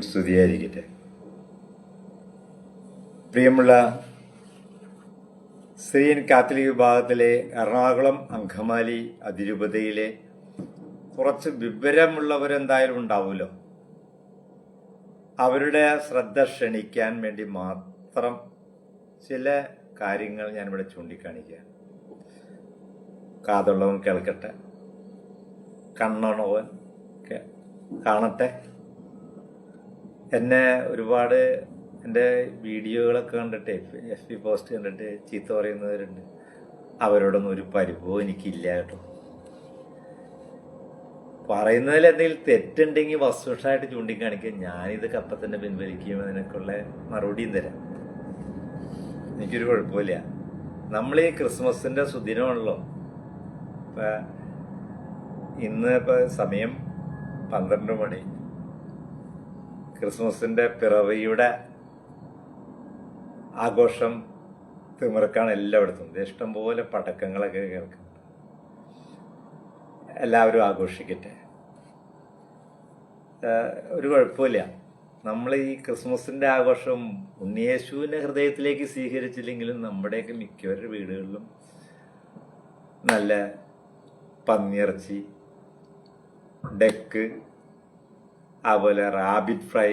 സ്തുതിയായിരിക്കട്ടെ. പ്രിയമുള്ള Syrian Catholic വിഭാഗത്തിലെ എറണാകുളം അങ്കമാലി അതിരൂപതയിലെ കുറച്ച് വിവരമുള്ളവരെന്തായാലും ഉണ്ടാവുമല്ലോ. അവരുടെ ശ്രദ്ധ ക്ഷണിക്കാൻ വേണ്ടി മാത്രം ചില കാര്യങ്ങൾ ഞാനിവിടെ ചൂണ്ടിക്കാണിക്കുകയാണ്. കാതുള്ളവൻ കേൾക്കട്ടെ, കണ്ണുള്ളവൻ കാണട്ടെ. എന്നെ ഒരുപാട് എൻ്റെ വീഡിയോകളൊക്കെ കണ്ടിട്ട് FB പോസ്റ്റ് കണ്ടിട്ട് ചീത്ത പറയുന്നവരുണ്ട്. അവരോടൊന്നും ഒരു പരിഭവം എനിക്കില്ല കേട്ടോ. പറയുന്നതിൽ എന്തെങ്കിലും തെറ്റുണ്ടെങ്കിൽ വസ്തുനിഷ്ഠമായിട്ട് ചൂണ്ടിക്കാണിക്കുക. ഞാനിത് അപ്പം തന്നെ പിൻവലിക്കുകയും അതിനൊക്കെയുള്ള മറുപടിയും തരാം. എനിക്കൊരു കുഴപ്പമില്ല. നമ്മൾ ഈ ക്രിസ്മസിൻ്റെ സുദിനമാണല്ലോ. ഇന്ന് സമയം 12 മണി. ക്രിസ്മസിൻ്റെ പിറവിയുടെ ആഘോഷം തിമിർക്കാണ് എല്ലായിടത്തും. ഇഷ്ടംപോലെ പടക്കങ്ങളൊക്കെ കേൾക്കുന്നുണ്ട്. എല്ലാവരും ആഘോഷിക്കട്ടെ, ഒരു കുഴപ്പമില്ല. നമ്മൾ ഈ ക്രിസ്മസിൻ്റെ ആഘോഷം ഉണ്ണിയേശുവിനെ ഹൃദയത്തിലേക്ക് സ്വീകരിച്ചില്ലെങ്കിലും നമ്മുടെയൊക്കെ മിക്കവരുടെ വീടുകളിലും നല്ല പന്നിയിറച്ചി, ഡെക്ക്, അതുപോലെ റാബിറ്റ് ഫ്രൈ,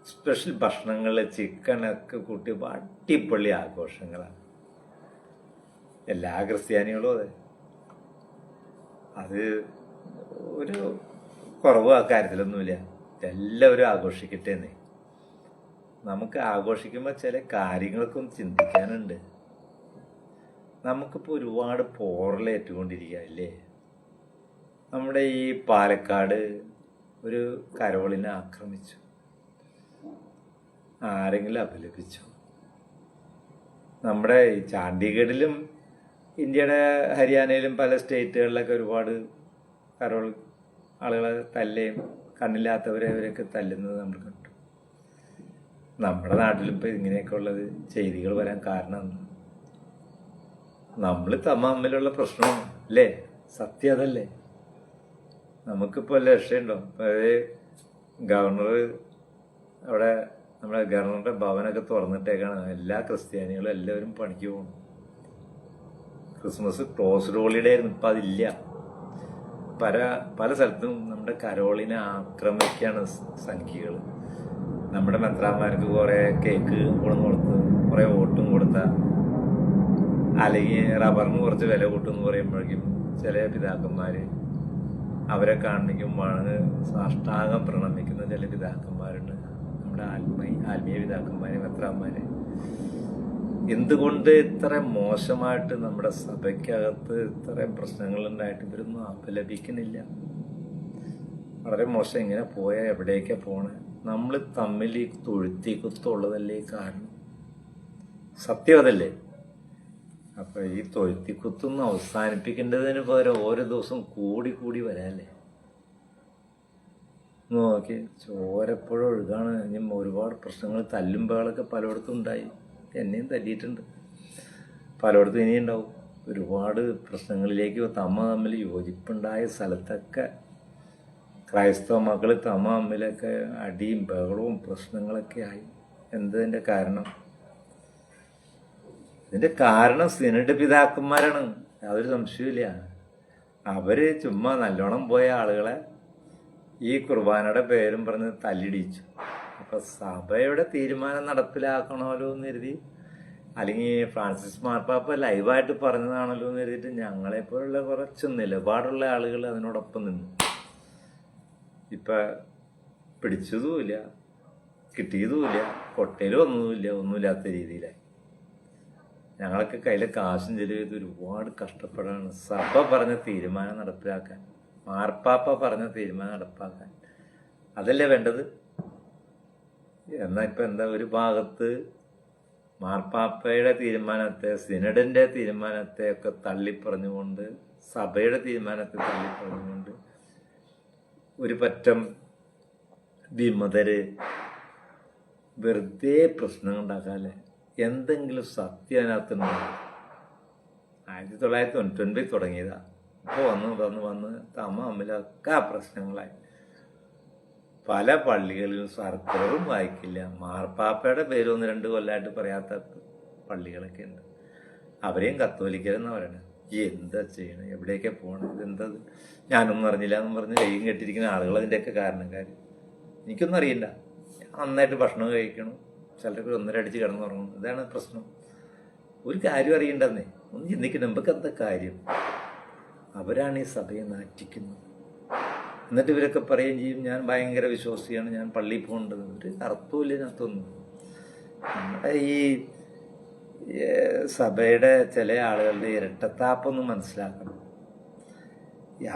സ്പെഷ്യൽ ഭക്ഷണങ്ങൾ, ചിക്കനൊക്കെ കൂട്ടി അടിപൊളി ആഘോഷങ്ങളാണ്. എല്ലാ ക്രിസ്ത്യാനികളും അതെ. അത് ഒരു കുറവ് ആ കാര്യത്തിലൊന്നുമില്ല. എല്ലാവരും ആഘോഷിക്കട്ടെ എന്നേ. നമുക്ക് ആഘോഷിക്കുമ്പോൾ ചില കാര്യങ്ങൾക്കും ചിന്തിക്കാനുണ്ട്. നമുക്കിപ്പോൾ ഒരുപാട് പോറലേറ്റുകൊണ്ടിരിക്കുക അല്ലേ. നമ്മുടെ ഈ പാലക്കാട് ഒരു കരോളിനെ ആക്രമിച്ചു, ആരെങ്കിലും അപലപിച്ചു. നമ്മുടെ ഈ ചണ്ഡീഗഡിലും ഇന്ത്യയുടെ ഹരിയാനയിലും പല സ്റ്റേറ്റുകളിലൊക്കെ ഒരുപാട് കരോൾ ആളുകളെ തല്ലുകയും അവരെയൊക്കെ തല്ലുന്നത് നമ്മൾ കണ്ടു. നമ്മുടെ നാട്ടിലും ഇപ്പോൾ ഇങ്ങനെയൊക്കെ ഉള്ളത് ചെയ്തികൾ വരാൻ കാരണം നമ്മൾ തമ്മിലുള്ള പ്രശ്നമാണ് അല്ലേ. സത്യം അതല്ലേ. നമുക്കിപ്പോൾ രക്ഷയുണ്ടോ? ഗവർണർ അവിടെ നമ്മുടെ ഗവർണറുടെ ഭവനൊക്കെ തുറന്നിട്ടേക്കാണ്. എല്ലാ ക്രിസ്ത്യാനികളും എല്ലാവരും പണിക്ക് പോകണം. ക്രിസ്മസ് ക്ലോസ്ഡ് ഹോളിഡേ ആയിരുന്നു, ഇപ്പം അതില്ല. പല സ്ഥലത്തും നമ്മുടെ കരോളിനെ ആക്രമിക്കുകയാണ് സംഖ്യകൾ. നമ്മുടെ മെത്രാന്മാർക്ക് കുറേ കേക്ക് കൊടുത്ത് കുറേ വോട്ടും കൊടുത്ത, അല്ലെങ്കിൽ റബ്ബറിന് കുറച്ച് വില കൂട്ടുമെന്ന് പറയുമ്പോഴേക്കും ചില പിതാക്കന്മാർ അവരെ കാണിക്കുമ്പോഴാണ് സാഷ്ടാംഗം പ്രണമിക്കുന്ന ചില പിതാക്കന്മാരുണ്ട്. നമ്മുടെ ആത്മീയ പിതാക്കന്മാർ, മെത്രാന്മാർ. എന്തുകൊണ്ട് ഇത്ര മോശമായിട്ട് നമ്മുടെ സഭയ്ക്കകത്ത് ഇത്രയും പ്രശ്നങ്ങളുണ്ടായിട്ട് ഇവരൊന്നും അപലപിക്കുന്നില്ല? വളരെ മോശം. ഇങ്ങനെ പോയാൽ എവിടേക്കാണ് പോണേ? നമ്മൾ തമ്മിൽ ഈ തൊഴുത്തി കുത്തുള്ളതല്ലേ കാരണം. സത്യം അതല്ലേ. അപ്പോൾ ഈ തൊഴുത്തിക്കുത്തൊന്നും അവസാനിപ്പിക്കേണ്ടതിന് പകരം ഓരോ ദിവസം കൂടി വരാല്ലേ. നോക്കി ചോരപ്പുഴ ഒഴുകാണ്. ഇനി ഒരുപാട് പ്രശ്നങ്ങൾ, തല്ലുമ്പോഴൊക്കെ പലയിടത്തും ഉണ്ടായി. എന്നെയും തല്ലിയിട്ടുണ്ട് പലയിടത്തും, ഇനിയും ഉണ്ടാവും. ഒരുപാട് പ്രശ്നങ്ങളിലേക്ക് തമ്മിൽ യോജിപ്പുണ്ടായ സ്ഥലത്തൊക്കെ ക്രൈസ്തവ മക്കൾ തമ്മിലൊക്കെ അടിയും ബഹളവും പ്രശ്നങ്ങളൊക്കെ ആയി. എന്തതിൻ്റെ കാരണം? ഇതിൻ്റെ കാരണം സിനഡ് പിതാക്കന്മാരാണ്, യാതൊരു സംശയമില്ല. അവർ ചുമ്മാ നല്ലോണം പോയ ആളുകളെ ഈ കുർബാനയുടെ പേരും പറഞ്ഞ് തല്ലിടിച്ചു. അപ്പം സഭയുടെ തീരുമാനം നടപ്പിലാക്കണമല്ലോ എന്ന് കരുതി, അല്ലെങ്കിൽ ഫ്രാൻസിസ് മാർപ്പാപ്പ ലൈവായിട്ട് പറഞ്ഞതാണല്ലോ എന്ന് കരുതിയിട്ട് ഞങ്ങളെപ്പോലുള്ള കുറച്ച് നിലപാടുള്ള ആളുകൾ അതിനോടൊപ്പം നിന്നു. ഇപ്പം പിടിച്ചതുമില്ല, കിട്ടിയതുമില്ല, കൊട്ടയിലും ഒന്നുമില്ലാത്ത രീതിയിലായി. ഞങ്ങളൊക്കെ കയ്യിലെ കാശും ചെലവ് ചെയ്ത് ഒരുപാട് കഷ്ടപ്പെടാണ് സഭ പറഞ്ഞ തീരുമാനം നടപ്പിലാക്കാൻ, മാർപ്പാപ്പ പറഞ്ഞ തീരുമാനം നടപ്പാക്കാൻ. അതല്ലേ വേണ്ടത്? എന്നാൽ ഇപ്പം എന്താ, ഒരു ഭാഗത്ത് മാർപ്പാപ്പയുടെ തീരുമാനത്തെ, സിനഡിൻ്റെ തീരുമാനത്തെ ഒക്കെ തള്ളിപ്പറഞ്ഞുകൊണ്ട്, സഭയുടെ തീരുമാനത്തെ തള്ളിപ്പറഞ്ഞുകൊണ്ട് ഒരു പറ്റം വിമതര് വെറുതെ പ്രശ്നം ഉണ്ടാക്കാല്ലേ. എന്തെങ്കിലും സത്യം അതിനകത്തുണ്ടോ? 1999 തുടങ്ങിയതാ. ഇപ്പോൾ വന്ന് തമ്മിലൊക്കെ പ്രശ്നങ്ങളായി. പല പള്ളികളിലും സർക്കാരും വായിക്കില്ല. മാർപ്പാപ്പയുടെ പേര് 1-2 കൊല്ലമായിട്ട് പറയാത്ത പള്ളികളൊക്കെ ഉണ്ട്. അവരെയും കത്തോലിക്കരെന്ന് പറയണത്. ഈ എന്താ ചെയ്യണം, എവിടെയൊക്കെ പോകണം, ഇതെന്തത് ഞാനൊന്നും അറിഞ്ഞില്ല എന്നും പറഞ്ഞ് കൈയും കെട്ടിയിരിക്കുന്ന ആളുകൾ അതിൻ്റെയൊക്കെ കാരണക്കാർ. എനിക്കൊന്നും അറിയില്ല. നന്നായിട്ട് ഭക്ഷണം കഴിക്കണം, ചിലർക്ക് 1.5 അടിച്ച് കിടന്നുറങ്ങണം. ഇതാണ് പ്രശ്നം. ഒരു കാര്യം അറിയണ്ടെന്നേ, ഒന്ന് ചിന്തിക്കണം. നമുക്ക് എന്താ കാര്യം? അവരാണ് ഈ സഭയെ നാറ്റിക്കുന്നത്. എന്നിട്ട് ഇവരൊക്കെ പറയുകയും ചെയ്യും ഞാൻ ഭയങ്കര വിശ്വാസിയാണ്, ഞാൻ പള്ളിയിൽ പോകേണ്ടത്. ഒരു അർത്ഥമില്ല ഇതിനകത്തൊന്നും. നമ്മുടെ ഈ സഭയുടെ ചില ആളുകളുടെ ഇരട്ടത്താപ്പൊന്ന് മനസ്സിലാക്കണം.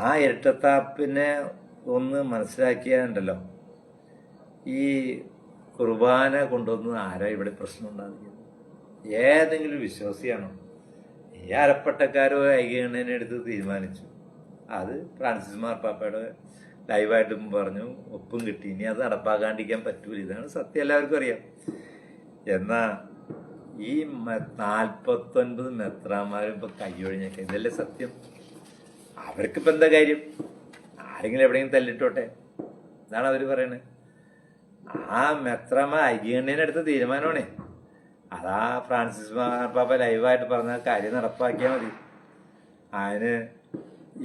ആ ഇരട്ടത്താപ്പിനെ ഒന്ന് മനസ്സിലാക്കിയാലുണ്ടല്ലോ, ഈ കുർബാന കൊണ്ടുവന്ന് ആരാ ഇവിടെ പ്രശ്നം ഉണ്ടാകുന്നത്? ഏതെങ്കിലും വിശ്വാസിയാണോ? ഈ അരപ്പട്ടക്കാരോ ഐക്യഗണനെ എടുത്ത് തീരുമാനിച്ചു. അത് ഫ്രാൻസിസ് മാർപ്പാപ്പയുടെ ലൈവായിട്ടും പറഞ്ഞു, ഒപ്പും കിട്ടി. ഇനി അത് നടപ്പാക്കാണ്ടിരിക്കാൻ പറ്റൂല. ഇതാണ് സത്യം, എല്ലാവർക്കും അറിയാം. എന്നാൽ ഈ 49 മെത്രാന്മാരും ഇപ്പം കൈയൊഴിഞ്ഞൊക്കെ, ഇതല്ലേ സത്യം? അവർക്കിപ്പോൾ എന്താ കാര്യം? ആരെങ്കിലും എവിടെയെങ്കിലും തല്ലിട്ടോട്ടെ, ഇതാണ് അവർ പറയണത്. ആ മെത്രാന്മാർ ഐക്യഗണ്യനെടുത്ത തീരുമാനമാണേ. അതാ ഫ്രാൻസിസ് മാർപ്പാപ്പ ലൈവായിട്ട് പറഞ്ഞ കാര്യം നടപ്പാക്കിയാൽ മതി. അതിന്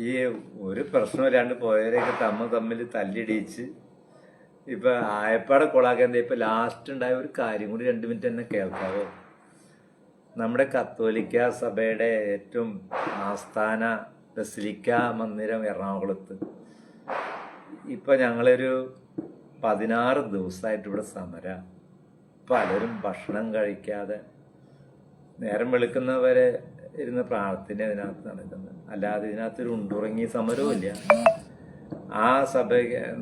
ഈ ഒരു പ്രശ്നമില്ലാണ്ട് പോയവരെയൊക്കെ തമ്മിൽ തല്ലിടിച്ച് ഇപ്പം ആയപ്പാടെ കൊളാക്കാൻ. ഇപ്പം ലാസ്റ്റ് ഉണ്ടായ ഒരു കാര്യം കൂടി 2 മിനിറ്റ് തന്നെ കേൾക്കാവോ? നമ്മുടെ കത്തോലിക്ക സഭയുടെ ഏറ്റവും ആസ്ഥാന ബസിലിക്ക മന്ദിരം എറണാകുളത്ത് ഇപ്പം ഞങ്ങളൊരു 16 ദിവസമായിട്ട് ഇവിടെ സമരം. പലരും ഭക്ഷണം കഴിക്കാതെ നേരം വെളുക്കുന്നവരെ ഇരുന്ന് പ്രാർത്ഥന ഇതിനകത്ത് നടക്കുന്നത്. അല്ലാതെ ഇതിനകത്തൊരു ഉണ്ടുറങ്ങിയ സമരവും ഇല്ല. ആ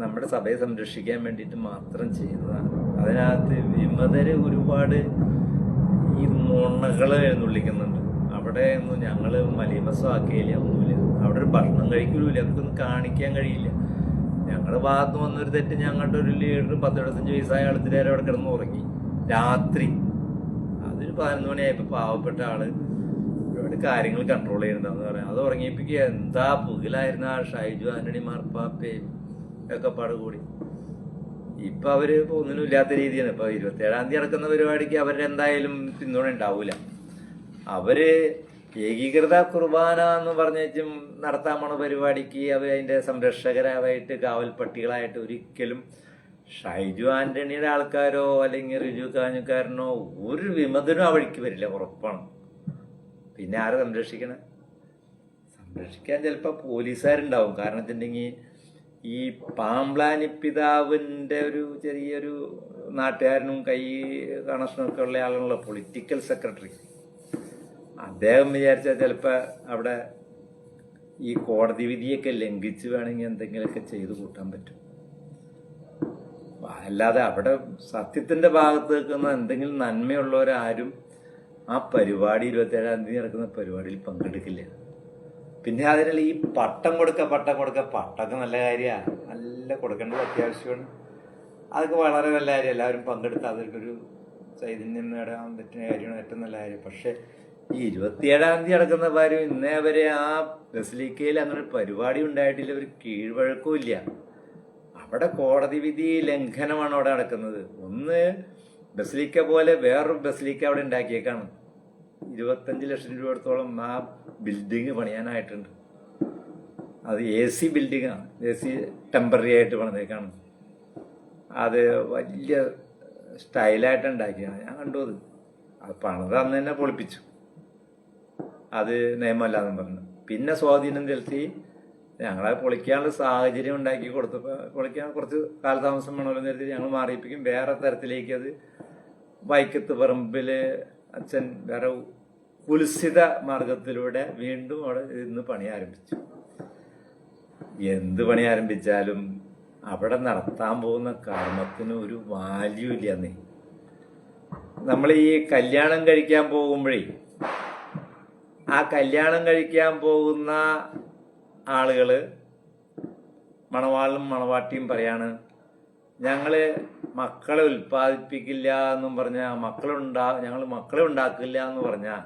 നമ്മുടെ സഭയെ സംരക്ഷിക്കാൻ വേണ്ടിയിട്ട് മാത്രം ചെയ്യുന്നതാണ്. അതിനകത്ത് വിമതര് ഒരുപാട് ഈ നുണകൾ എഴുന്നള്ളിക്കുന്നുണ്ട്. അവിടെ ഒന്നും ഞങ്ങൾ മലീമസം ആക്കിയില്ല, ഒന്നുമില്ല. അവിടെ ഒരു ഭക്ഷണം കഴിക്കലുമില്ല, അവർക്കൊന്നും കാണിക്കാൻ കഴിയില്ല. ഞങ്ങളുടെ ഭാഗത്ത് വന്നൊരു തെറ്റ്, ഞങ്ങളുടെ ഒരു ലീഡർ 10-25 വയസ്സായ ആളത്തിനേരം അവിടെ കിടന്ന് ഉറങ്ങി രാത്രി. അതൊരു 11 മണിയായപ്പോൾ പാവപ്പെട്ട ആള് ഒരുപാട് കാര്യങ്ങൾ കൺട്രോൾ ചെയ്യുന്നുണ്ടെന്ന് പറയാം. അത് ഉറങ്ങിയപ്പോഴേക്ക് എന്താ പുകിലായിരുന്ന ആ ഷൈജു ആന്റണി മാർപ്പാപ്പയും ഒക്കെ പാട് കൂടി. ഇപ്പം അവർ ഒന്നിനും ഇല്ലാത്ത രീതിയാണ്. ഇപ്പോൾ 27-ാം തീയതി നടക്കുന്ന പരിപാടിക്ക് അവരുടെ എന്തായാലും പിന്തുണ ഉണ്ടാവില്ല. അവർ ഏകീകൃത കുർബാന എന്ന് പറഞ്ഞും നടത്താൻ പോണ പരിപാടിക്ക് അവർ അതിൻ്റെ സംരക്ഷകരായിട്ട് കാവൽപ്പട്ടികളായിട്ട് ഒരിക്കലും ഷൈജു ആന്റണിയുടെ ആൾക്കാരോ അല്ലെങ്കിൽ റിജു കാഞ്ഞുകാരനോ ഒരു വിമതനും ആ വഴിക്ക് വരില്ല, ഉറപ്പാണ്. പിന്നെ ആരെ സംരക്ഷിക്കണം? സംരക്ഷിക്കാൻ ചിലപ്പോൾ പോലീസുകാരുണ്ടാവും. കാരണം വെച്ചിട്ടുണ്ടെങ്കിൽ ഈ പാമ്പ്ലാനി പിതാവിൻ്റെ ഒരു ചെറിയൊരു നാട്ടുകാരനും കൈ കണക്ഷനൊക്കെ ഉള്ള ആളുള്ള പൊളിറ്റിക്കൽ സെക്രട്ടറി, അദ്ദേഹം വിചാരിച്ചാൽ ചിലപ്പോൾ അവിടെ ഈ കോടതി വിധിയൊക്കെ ലംഘിച്ച് വേണമെങ്കിൽ എന്തെങ്കിലുമൊക്കെ ചെയ്ത് കൂട്ടാൻ പറ്റും. അല്ലാതെ അവിടെ സത്യത്തിൻ്റെ ഭാഗത്ത് നിൽക്കുന്ന എന്തെങ്കിലും നന്മയുള്ളവരാരും ആ പരിപാടി 27-ാം തീയതി നടക്കുന്ന പരിപാടിയിൽ പങ്കെടുക്കില്ല. പിന്നെ അതിനുള്ള ഈ പട്ടം കൊടുക്കുക പട്ടമൊക്കെ നല്ല കാര്യമാണ്, നല്ല കൊടുക്കേണ്ടത് അത്യാവശ്യമാണ്. അതൊക്കെ വളരെ നല്ല കാര്യം. എല്ലാവരും പങ്കെടുത്ത് അതൊരു ചൈതന്യം നേടാൻ പറ്റുന്ന കാര്യമാണ്, ഏറ്റവും നല്ല കാര്യം. പക്ഷേ ഈ 27-ാം തീയതി നടക്കുന്ന കാര്യം ഇന്നേ വരെ ആ ബസിലിക്കയിൽ അങ്ങനെ ഒരു പരിപാടി ഉണ്ടായിട്ടില്ല, ഒരു കീഴ്വഴക്കവും ഇല്ല. അവിടെ കോടതി വിധി ലംഘനമാണ് അവിടെ നടക്കുന്നത്. ഒന്ന് ബസിലിക്ക പോലെ വേറൊരു ബസിലിക്ക അവിടെ ഉണ്ടാക്കിയേക്കാണ്. 25 ലക്ഷം രൂപ അടുത്തോളം ആ ബിൽഡിങ് പണിയാനായിട്ടുണ്ട്. അത് AC ബിൽഡിങ്ങാണ്, AC ടെമ്പററി ആയിട്ട് പണിതേക്കാണ്. അത് വലിയ സ്റ്റൈലായിട്ട് ഉണ്ടാക്കിയാണ്. ഞാൻ കണ്ടു. അത് പണിത് അന്ന് തന്നെ പൊളിപ്പിച്ചു. അത് നിയമമല്ലാന്നും പറഞ്ഞു. പിന്നെ സ്വാധീനം ചെലുത്തി ഞങ്ങളെ പൊളിക്കാനുള്ള സാഹചര്യം ഉണ്ടാക്കി കൊടുത്തപ്പോൾ പൊളിക്കാൻ കുറച്ച് കാലതാമസം വേണമല്ലോ എന്ന് കരുതി ഞങ്ങൾ മാറിയിപ്പിക്കും. വേറെ തരത്തിലേക്ക് അത് വൈക്കത്ത് പറമ്പിൽ അച്ഛൻ വേറെ കുൽസിത മാർഗത്തിലൂടെ വീണ്ടും അവിടെ ഇന്ന് പണി ആരംഭിച്ചു. എന്ത് പണി ആരംഭിച്ചാലും അവിടെ നടത്താൻ പോകുന്ന കർമ്മത്തിന് ഒരു വാല്യൂ ഇല്ലെന്നേ. നമ്മൾ ഈ കല്യാണം കഴിക്കാൻ പോകുമ്പോഴേ ആ കല്യാണം കഴിക്കാൻ പോകുന്ന ആളുകൾ മണവാളും മണവാട്ടിയും പറയാണ് ഞങ്ങൾ മക്കളെ ഉൽപ്പാദിപ്പിക്കില്ല എന്നും പറഞ്ഞാൽ ഞങ്ങൾ മക്കളെ ഉണ്ടാക്കില്ല എന്ന് പറഞ്ഞാൽ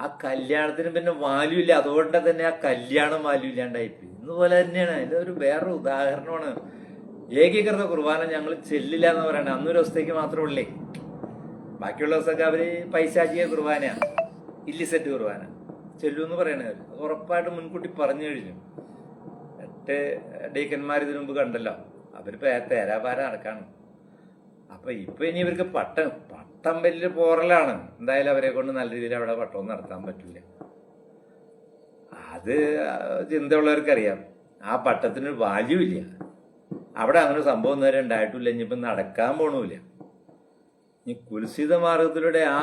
ആ കല്യാണത്തിന് പിന്നെ വാല്യൂ ഇല്ല. അതുകൊണ്ട് തന്നെ ആ കല്യാണം വാല്യൂ ഇല്ലാണ്ടായിപ്പോയി. ഇന്നുപോലെ തന്നെയാണ്. അതിൻ്റെ ഒരു വേറൊരു ഉദാഹരണമാണ്. ഏകീകൃത കുർബാന ഞങ്ങൾ ചെല്ലില്ല എന്ന് പറയണേ. അന്നൊരു ദിവസത്തേക്ക് മാത്രമേ ഉള്ളേ. ബാക്കിയുള്ള ദിവസമൊക്കെ അവര് പൈശാചിക കുർബാനയാണ്, ഇല്ലിസെറ്റ് കുർബാന ചെല്ലുമെന്ന് പറയണേ. അത് ഉറപ്പായിട്ട് മുൻകൂട്ടി പറഞ്ഞു കഴിഞ്ഞു. 8 ഡീക്കന്മാർ ഇതിനു മുമ്പ് കണ്ടല്ലോ, അവരിപ്പോ തേരാപാര നടക്കാണ്. അപ്പൊ ഇനി ഇവർക്ക് പട്ടം വലിയ പോറലാണ്. എന്തായാലും അവരെ കൊണ്ട് നല്ല രീതിയിൽ അവിടെ പട്ടമൊന്നും നടത്താൻ പറ്റൂല. അത് ചിന്തയുള്ളവർക്കറിയാം. ആ പട്ടത്തിനൊരു വാല്യൂ ഇല്ല. അവിടെ അങ്ങനെ സംഭവം നേരെ ഉണ്ടായിട്ടില്ല. ഇനിയിപ്പം നടക്കാൻ പോണില്ല. ഈ കുൽസിത മാർഗത്തിലൂടെ ആ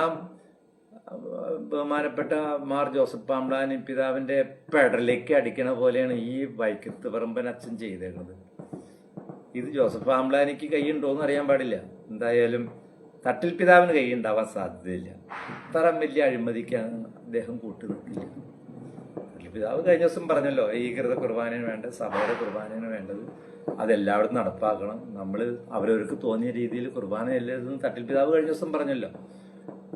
ബഹുമാനപ്പെട്ട മാർ ജോസഫ് പാമ്പ്ലാനി പിതാവിന്റെ പെടലേക്ക് അടിക്കണ പോലെയാണ് ഈ വൈക്കത്ത് പറമ്പൻ അച്ഛൻ ചെയ്തേക്കുന്നത്. ഇത് ജോസഫ് പാമ്പ്ലാനിക്ക് കൈയുണ്ടോയെന്ന് അറിയാൻ പാടില്ല. എന്തായാലും തട്ടിൽ പിതാവിന് കൈയുണ്ടാവാൻ സാധ്യതയില്ല. ഇത്ര വലിയ അഴിമതിക്ക് അദ്ദേഹം കൂട്ടു നിൽക്കില്ല. തട്ടിൽ പിതാവ് കഴിഞ്ഞ ദിവസം പറഞ്ഞല്ലോ, ഏകീകൃത കുർബാനയാണ് വേണ്ടത്, സഭയുടെ കുർബാനയാണ് വേണ്ടത്, അതെല്ലായിടത്തും നടപ്പാക്കണം. നമ്മൾ അവരവർക്ക് തോന്നിയ രീതിയിൽ കുർബാന എല്ലാതും തട്ടിൽ പിതാവ് കഴിഞ്ഞ ദിവസം പറഞ്ഞല്ലോ.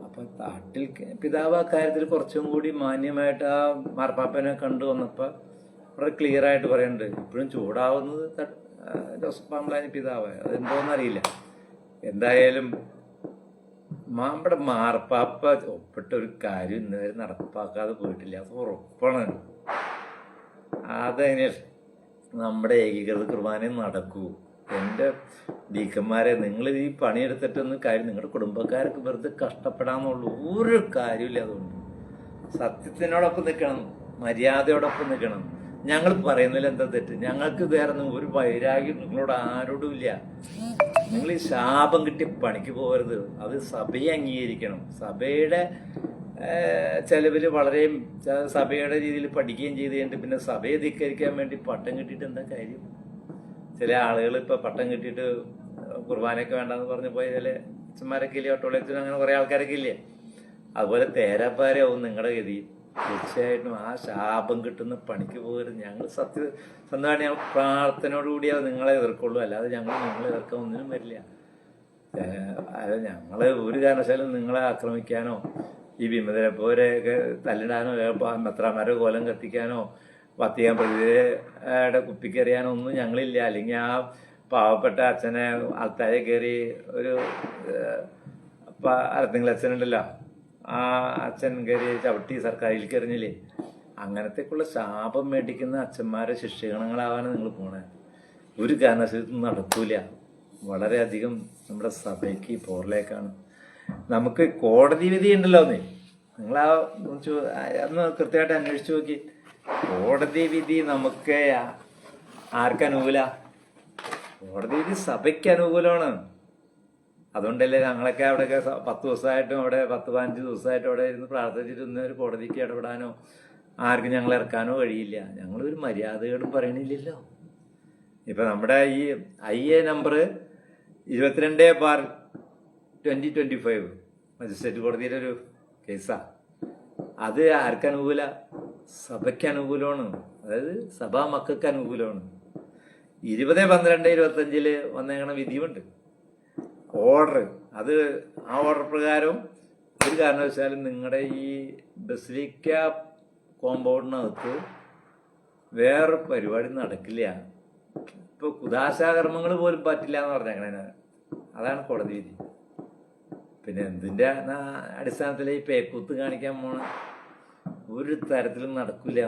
അപ്പൊ തട്ടിൽ പിതാവ് ആ കാര്യത്തിൽ കുറച്ചും കൂടി മാന്യമായിട്ട് ആ മാർപ്പാപ്പനെ കണ്ടു വന്നപ്പോൾ വളരെ ക്ലിയർ ആയിട്ട് പറയുന്നുണ്ട്. ഇപ്പോഴും ചൂടാവുന്നത് ജോസഫ് പാമ്പ്ലാനി പിതാവ്. അതെന്തോന്നറിയില്ല. എന്തായാലും നമ്മുടെ മാർപ്പാപ്പ ഒപ്പിട്ട ഒരു കാര്യം ഇന്നുവരെ നടപ്പാക്കാതെ പോയിട്ടില്ല. അത് ഉറപ്പാണ്. അതെങ്ങനെ നമ്മുടെ ഏകീകൃത കുർബാനയും നടക്കൂ. എൻ്റെ ഡീക്കന്മാരെ, നിങ്ങൾ ഈ പണിയെടുത്തിട്ടൊന്നും കാര്യം, നിങ്ങളുടെ കുടുംബക്കാർക്ക് വെറുതെ കഷ്ടപ്പെടാന്നുള്ളൂ. ഒരു കാര്യമില്ല. അതുകൊണ്ട് സത്യത്തിനോടൊപ്പം നിൽക്കണം, മര്യാദയോടൊപ്പം നിൽക്കണം. ഞങ്ങൾ പറയുന്നതിൽ എന്താ തെറ്റ്? ഞങ്ങൾക്ക് വേറെ ഒരു വൈരാഗ്യം നിങ്ങളോട് ആരോടും ഇല്ല. നിങ്ങൾ ഈ ശാപം കിട്ടി പണിക്ക് പോകരുത്. അത് സഭയെ അംഗീകരിക്കണം. സഭയുടെ ചെലവിൽ വളരെ സഭയുടെ രീതിയിൽ പഠിക്കുകയും ചെയ്ത് കഴിഞ്ഞിട്ട് പിന്നെ സഭയെ ധിക്കരിക്കാൻ വേണ്ടി പട്ടം കിട്ടിയിട്ട് എന്താ കാര്യം? ചില ആളുകൾ ഇപ്പം പട്ടം കിട്ടിയിട്ട് കുർബാനയൊക്കെ വേണ്ടെന്ന് പറഞ്ഞ് പോയ ചില അച്ഛന്മാരൊക്കെ ഇല്ലേ, ഓട്ടോളേച്ചനും അങ്ങനെ കുറേ ആൾക്കാരൊക്കെ ഇല്ലേ. അതുപോലെ തേരാപ്പാരാവും നിങ്ങളുടെ ഗതി. തീർച്ചയായിട്ടും ആ ശാപം കിട്ടുന്ന പണിക്ക് പോകരുത്. ഞങ്ങൾ സ്വന്തമായിട്ട് ഞങ്ങൾ പ്രാർത്ഥനയോടുകൂടി അത് നിങ്ങളെ എതിർക്കുള്ളൂ. അല്ലാതെ ഞങ്ങൾ നിങ്ങളെ എതിർക്കാൻ ഒന്നിനും വരില്ല. അത് ഞങ്ങൾ ഒരു കാരണവശാലും നിങ്ങളെ ആക്രമിക്കാനോ ഈ വിമതരെ പോരെയൊക്കെ തല്ലിടാനോ മെത്രാമാരെ കോലം കത്തിക്കാനോ വത്തിക്കാൻ പ്രതിയുടെ കുപ്പിക്കെറിയാനോ ഒന്നും ഞങ്ങളില്ല. അല്ലെങ്കിൽ ആ പാവപ്പെട്ട അച്ഛനെ ആൾത്താരെ കയറി ഒരു അരത്തിങ്കളച്ഛനുണ്ടല്ലോ, ആ അച്ഛൻ കയറി ചവിട്ടി സർക്കാരിലേക്ക് എറിഞ്ഞില്ലേ, അങ്ങനത്തേക്കുള്ള ശാപം മേടിക്കുന്ന അച്ഛന്മാരെ ശിക്ഷഗണങ്ങളാവാനാണ് നിങ്ങൾ പോണേ. ഒരു കാരണവശാലും നടക്കൂല. വളരെയധികം നമ്മുടെ സഭയ്ക്ക് പോറിലേക്കാണ്. നമുക്ക് കോടതി വിധി ഉണ്ടല്ലോ. നിങ്ങൾ അന്ന് കൃത്യമായിട്ട് അന്വേഷിച്ച് നോക്കി. കോടതി വിധി നമുക്ക് ആർക്കനുകൂല? കോടതി വിധി സഭയ്ക്ക് അനുകൂലമാണ്. അതുകൊണ്ടല്ലേ ഞങ്ങളൊക്കെ അവിടെയൊക്കെ 10 ദിവസമായിട്ടും അവിടെ 10-15 ദിവസമായിട്ടും അവിടെ ഇരുന്ന് പ്രാർത്ഥിച്ചിരുന്ന ഒരു കോടതിക്ക് ഇടപെടാനോ ആർക്കും ഞങ്ങൾ ഇറക്കാനോ കഴിയില്ല. ഞങ്ങളൊരു മര്യാദകളും പറയണില്ലല്ലോ. ഇപ്പം നമ്മുടെ ഈ IA നമ്പർ 22/2025 മജിസ്ട്രേറ്റ് കോടതിയിലെ ഒരു കേസാണ്. അത് ആർക്കനുകൂല? സഭയ്ക്ക് അനുകൂലമാണ്. അതായത് സഭാ മക്കൾക്ക് അനുകൂലമാണ്. 20/12/25 വന്നേക്കണ വിധിയുണ്ട്, ഓർഡർ. അത് ആ ഓർഡർ പ്രകാരം ഒരു കാരണവശാലും നിങ്ങളുടെ ഈ ബസിലിക്ക കോമ്പൗണ്ടിനകത്ത് വേറെ പരിപാടി നടക്കില്ല. ഇപ്പോൾ കുദാശാകർമ്മങ്ങൾ പോലും പറ്റില്ല എന്ന് പറഞ്ഞേക്കണേ. അതാണ് കോടതി വിധി. പിന്നെ എന്തിൻ്റെ അടിസ്ഥാനത്തിൽ ഈ പേക്കൂത്ത് കാണിക്കാൻ പോണ? ഒരു തരത്തിലും നടക്കില്ല.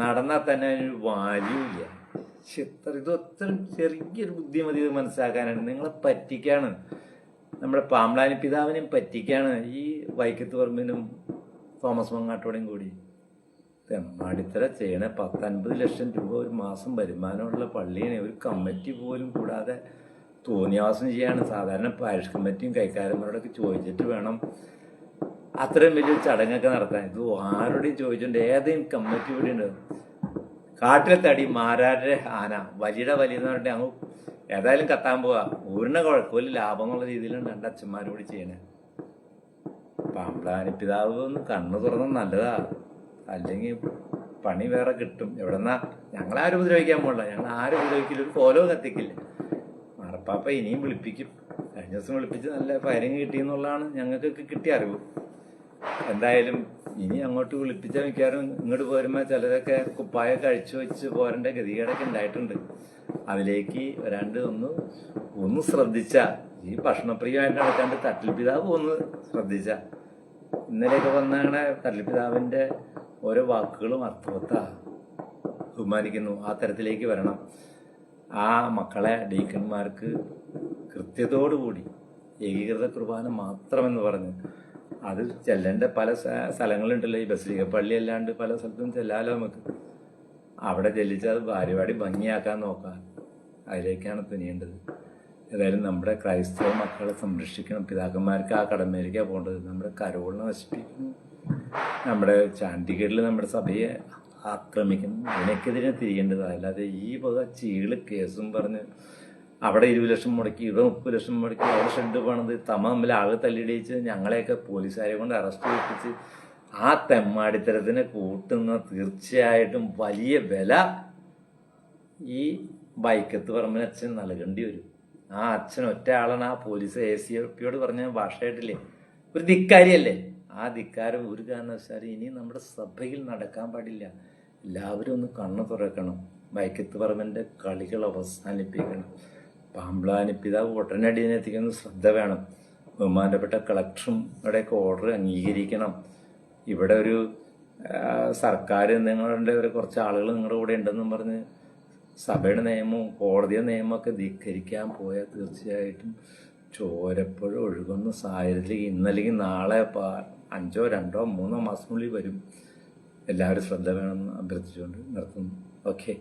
നടന്നാൽ തന്നെ അതിനൊരു വാല്യൂ ഇല്ല. ഇത് ഒത്തിരി ചെറിയൊരു ബുദ്ധിമതി മനസ്സിലാക്കാനാണ്. നിങ്ങളെ പറ്റിക്കാണ്. നമ്മുടെ പാമ്പ്ലാനി പിതാവിനെയും പറ്റിക്കാണ്. ഈ വൈക്കത്ത് പറമ്പിനും തോമസ് മങ്ങാട്ടോടെയും കൂടി തെമ്മാടിത്തര ചെയ്യണേ. 10-50 ലക്ഷം രൂപ ഒരു മാസം വരുമാനമുള്ള പള്ളിയാണ്. ഒരു കമ്മിറ്റി പോലും കൂടാതെ തോന്നിയാവാസം ചെയ്യാണ്. സാധാരണ പാരിഷ് കമ്മിറ്റിയും കൈക്കാരന്മാരോടൊക്കെ ചോദിച്ചിട്ട് വേണം അത്രയും വലിയൊരു ചടങ്ങൊക്കെ നടത്താൻ. ഇത് ആരോടെയും ചോദിച്ചിട്ടുണ്ട്. ഏതെങ്കിലും കമ്മിറ്റി ഇവിടെ ഉണ്ട്? കാട്ടിലെ തടി മാരാരുടെ ആന വലിയുടെ വലിയെന്ന് പറഞ്ഞിട്ട് അങ്ങ് ഏതായാലും കത്താൻ പോവാ. ഊരിനെ കുഴപ്പമില്ല, ലാഭം എന്നുള്ള രീതിയിലാണ് 2 അച്ഛന്മാരും കൂടി ചെയ്യണേ. പാമ്പ്ലാനി പിതാവ് ഒന്ന് കണ്ണു തുറന്നാൽ നല്ലതാ. അല്ലെങ്കിൽ പണി വേറെ കിട്ടും. എവിടെന്നാ? ഞങ്ങളാരും ഉപദ്രവിക്കാൻ പോകില്ല. ഞങ്ങൾ ആരും ഉപദ്രവിക്കില്ല. ഒരു കോലവും കത്തിക്കില്ല. മാർപ്പാപ്പ ഇനിയും വിളിപ്പിക്കും. കഴിഞ്ഞ ദിവസം വിളിപ്പിച്ച് നല്ല ഫയറിങ് കിട്ടിയെന്നുള്ളതാണ് ഞങ്ങൾക്കൊക്കെ കിട്ടിയ അറിവ്. എന്തായാലും ഇനി അങ്ങോട്ട് വിളിപ്പിച്ചാൽ മിക്കവാറും ഇങ്ങോട്ട് പോരുമ്പോൾ ചിലരൊക്കെ കുപ്പായൊക്കെ അഴിച്ചു വെച്ച് പോരേണ്ട ഗതികേടൊക്കെ ഉണ്ടായിട്ടുണ്ട്. അതിലേക്ക് വരാണ്ട് ഒന്ന് ശ്രദ്ധിച്ച, ഈ ഭക്ഷണപ്രിയമായിട്ട് നടക്കാണ്ട് തട്ടിൽ പിതാവ് ഒന്ന് ശ്രദ്ധിച്ച, ഇന്നലെയൊക്കെ വന്നാണ് തട്ടിൽ പിതാവിൻ്റെ ഓരോ വാക്കുകളും അർത്ഥവത്താ, ബഹുമാനിക്കുന്നു. ആ തരത്തിലേക്ക് വരണം. ആ മക്കളെ ഡീക്കന്മാർക്ക് കൃത്യതയോടുകൂടി ഏകീകൃത കുർബാന മാത്രമെന്ന് പറഞ്ഞ് അത് ചെല്ലേണ്ട പല സ്ഥലങ്ങളുണ്ടല്ലോ, ഈ ബസലിക്ക പള്ളി അല്ലാണ്ട് പല സ്ഥലത്തും ചെല്ലാലോ നമുക്ക്. അവിടെ ചെല്ലിച്ച് അത് ഭാര്യപാടി ഭംഗിയാക്കാൻ നോക്കാം. അതിലേക്കാണ് തുനിയേണ്ടത്. ഏതായാലും നമ്മുടെ ക്രൈസ്തവ മക്കളെ സംരക്ഷിക്കണം. പിതാക്കന്മാർക്ക് ആ കടമയിലേക്കാണ് പോകേണ്ടത്. നമ്മുടെ കരോളിനെ നശിപ്പിക്കുന്നു, നമ്മുടെ ചാണ്ടിക്കേടിൽ നമ്മുടെ സഭയെ ആക്രമിക്കുന്നു. അതിനൊക്കെതിരെ തിരിയേണ്ടതാണ്. അല്ലാതെ ഈ വക ചീള് കേസും പറഞ്ഞ് അവിടെ 20 ലക്ഷം മുടക്കി, ഇവിടെ 30 ലക്ഷം മുടക്കി, അവിടെ ഷെഡ് പണിത് തമ്മിൽ ആള് തല്ലിടിച്ച് ഞങ്ങളെയൊക്കെ പോലീസുകാരെ കൊണ്ട് അറസ്റ്റ് ചെയ്യിപ്പിച്ച് ആ തെമ്മാടിത്തരത്തിന് കൂട്ടുന്ന തീർച്ചയായിട്ടും വലിയ വില ഈ വൈക്കത്ത് പറമ്പിന് അച്ഛൻ നൽകേണ്ടി വരും. ആ അച്ഛൻ ഒറ്റ ആളാണ്. ആ പോലീസ് ACPയോട് പറഞ്ഞ ഭാഷയായിട്ടില്ലേ, ഒരു ധിക്കാരിയല്ലേ. ആ ധിക്കാരം ഒരു കാരണവശാലും ഇനി നമ്മുടെ സഭയിൽ നടക്കാൻ പാടില്ല. എല്ലാവരും ഒന്ന് കണ്ണു തുറക്കണം. വൈക്കത്ത് പറമ്പിൻ്റെ കളികൾ അവസാനിപ്പിക്കണം. പാമ്പ്ലാനി പിതാവ് ഉടനടിയെത്തിക്കുന്ന ശ്രദ്ധ വേണം. ബഹുമാനപ്പെട്ട കളക്ടറും ഇവിടെയൊക്കെ ഓർഡർ അംഗീകരിക്കണം. ഇവിടെ ഒരു സർക്കാർ നിങ്ങളുടെ ഒരു കുറച്ച് ആളുകൾ നിങ്ങളുടെ കൂടെ ഉണ്ടെന്നും പറഞ്ഞ് സഭയുടെ നിയമവും കോടതിയുടെ നിയമമൊക്കെ ധിക്കരിക്കാൻ പോയാൽ തീർച്ചയായിട്ടും ചോരപ്പുഴ ഒഴുകുന്ന സാഹചര്യത്തിലേക്ക് ഇന്നല്ലെങ്കിൽ നാളെ 5, 2, 3 മാസത്തിനുള്ളിൽ വരും. എല്ലാവരും ശ്രദ്ധ വേണമെന്ന് അഭ്യർത്ഥിച്ചുകൊണ്ട് നിർത്തുന്നു. ഓക്കെ.